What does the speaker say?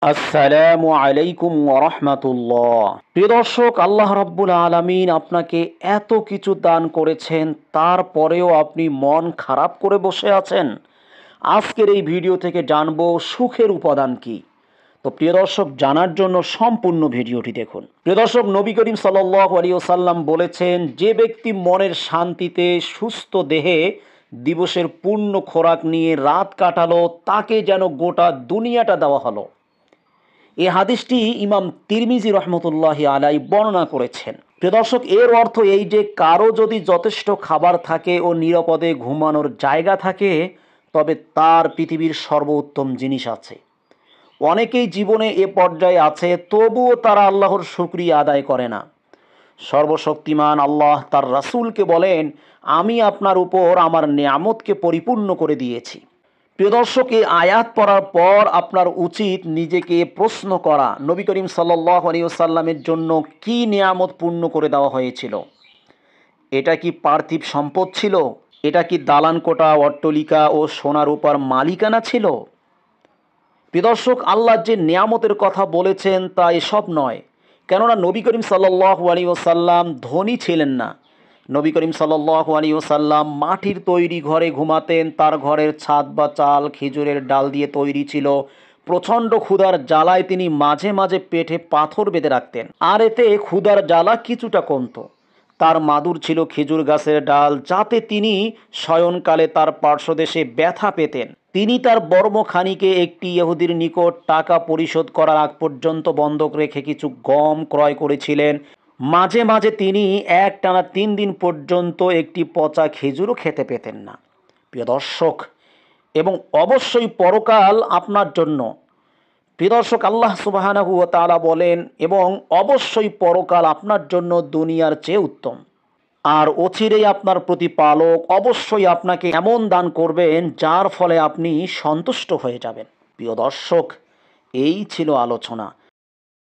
আসসালামু আলাইকুম ওয়া রাহমাতুল্লাহ। প্রিয় দর্শক, আল্লাহ রাব্বুল আলামিন আপনাকে এত কিছু দান করেছেন, তারপরেও আপনি মন খারাপ করে বসে আছেন। আজকের এই ভিডিও থেকে জানবো সুখের উপাদান কি। তো প্রিয় দর্শক, জানার জন্য সম্পূর্ণ ভিডিওটি দেখুন। প্রিয় দর্শক, নবী করিম সাল্লাল্লাহু আলাইহি ওয়াসাল্লাম বলেছেন, যে ব্যক্তি মনের শান্তিতে সুস্থ দেহে দিবসের পূর্ণ খোরাক নিয়ে রাত কাটালো, তাকে যেন গোটা দুনিয়াটা দেওয়া হলো। এই হাদিসটি ইমাম তিরমিজি রহমতুল্লাহি আলাই বর্ণনা করেছেন। প্রিয় দর্শক, এর অর্থ এই যে কারো যদি যথেষ্ট খাবার থাকে ও নিরাপদে ঘুমানোর জায়গা থাকে, তবে তার পৃথিবীর সর্বোত্তম জিনিস আছে। অনেকেই জীবনে এ পর্যায়ে আছে, তবুও তারা আল্লাহর শুকরিয়া আদায় করে না। সর্বশক্তিমান আল্লাহ তার রাসূলকে বলেন, আমি আপনার উপর আমার নেয়ামতকে পরিপূর্ণ করে দিয়েছি। প্রিয় দর্শক, এই আয়াত পড়ার পর আপনার উচিত নিজেকে প্রশ্ন করা, নবী করিম সাল্লাল্লাহু আলাইহি ওয়াসাল্লামের জন্য কি নিয়ামত পূর্ণ করে দেওয়া হয়েছিল। এটা কি পার্থিব সম্পদ ছিল? এটা কি দালান কোঠা, অট্টালিকা ও সোনার রূপার মালিকানা ছিল? প্রিয় দর্শক, আল্লাহ যে নিয়ামতের কথা বলেছেন তা এসব নয়। কেননা নবী করিম সাল্লাল্লাহু আলাইহি ওয়াসাল্লাম ধনী ছিলেন না। নবী করিম সাল্লাল্লাহু আলাইহি ওয়াসাল্লাম মাটির তৈরি ঘরে ঘুমাতেন। তার ঘরের ছাদ বা চাল খেজুরের ডাল দিয়ে তৈরি ছিল। প্রচণ্ড ক্ষুধার জ্বালায় তিনি মাঝে মাঝে পেটে পাথর বেঁধে রাখতেন, আর এতে ক্ষুধার জ্বালা কিছুটা কমতো। তার মাদুর ছিল খেজুর গাছের ডাল, যাতে তিনি শয়নকালে তার পার্শ্বদেশে ব্যথা পেতেন। তিনি তার বর্মখানিকে একটি ইহুদির নিকট টাকা পরিশোধ করার আগ পর্যন্ত বন্ধক রেখে কিছু গম ক্রয় করেছিলেন। মাঝে মাঝে তিনি একটানা 3 দিন পর্যন্ত একটি পচা খেজুরও খেতে পেতেন না। প্রিয় দর্শক, এবং অবশ্যই পরকাল আপনার জন্য। প্রিয় দর্শক, আল্লাহ সুবহানাহু ওয়া তাআলা বলেন, এবং অবশ্যই পরকাল আপনার জন্য দুনিয়ার চেয়ে উত্তম। আর অচিরেই আপনার প্রতিপালক অবশ্যই আপনাকে এমন দান করবেন যার ফলে আপনি সন্তুষ্ট হয়ে যাবেন। প্রিয় দর্শক, এই ছিল আলোচনা।